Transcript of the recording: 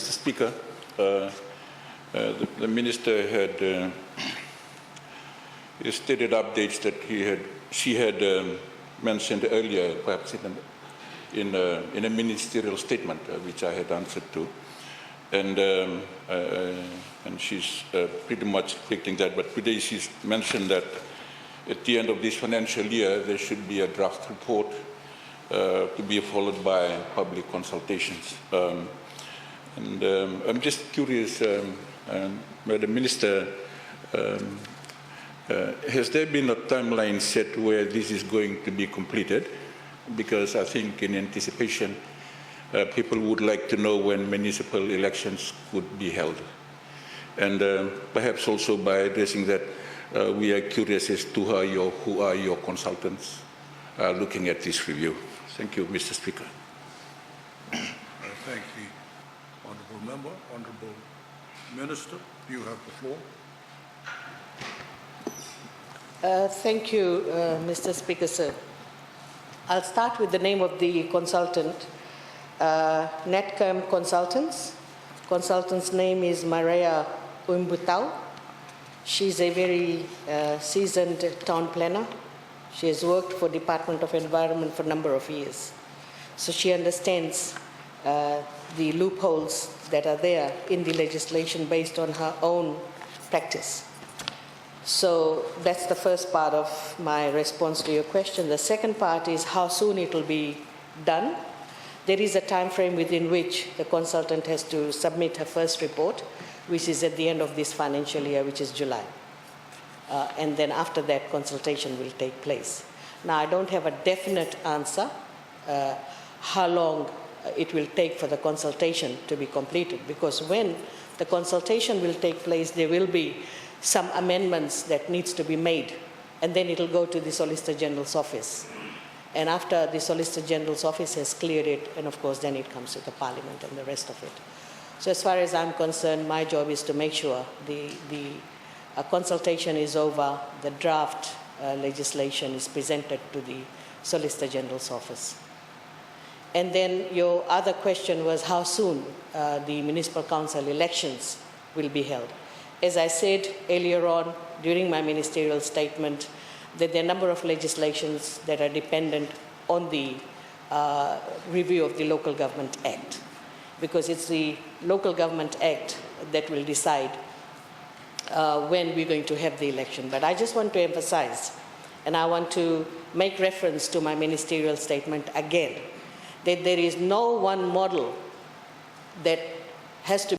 Mr. Speaker. The Minister had stated updates that she had mentioned earlier, perhaps in a ministerial statement, which I had answered to. And she's pretty much reflecting that. But today she's mentioned that at the end of this financial year, there should be a draft report to be followed by public consultations. I'm just curious, Madam Minister, has there been a timeline set where this is going to be completed? Because I think in anticipation, people would like to know when municipal elections could be held. And perhaps also by addressing that, we are curious as to who are your consultants looking at this review. Thank you, Mr. Speaker. Thank the Honourable Member. Honourable Minister, you have the floor. Thank you, Mr. Speaker, sir. I'll start with the name of the consultant, Netcom Consultants. Consultant's name is Maria Umbutau. She's a very seasoned town planner. She has worked for Department of Environment for a number of years. So she understands the loopholes that are there in the legislation based on her own practice. So that's the first part of my response to your question. The second part is how soon it will be done. There is a time frame within which the consultant has to submit her first report, which is at the end of this financial year, which is July. And then after that, consultation will take place. Now, I don't have a definite answer how long it will take for the consultation to be completed, because when the consultation will take place, there will be some amendments that needs to be made, and then it will go to the Solicitor General's office. And after the Solicitor General's office has cleared it, and of course then it comes to the Parliament and the rest of it. So as far as I'm concerned, my job is to make sure the consultation is over, the draft legislation is presented to the Solicitor General's office. And then your other question was how soon the municipal council elections will be held. As I said earlier on during my ministerial statement, that there are a number of legislations that are dependent on the review of the Local Government Act, because it's the Local Government Act that will decide when we're going to have the election. But I just want to emphasize, and I want to make reference to my ministerial statement again, that there is no one model that has to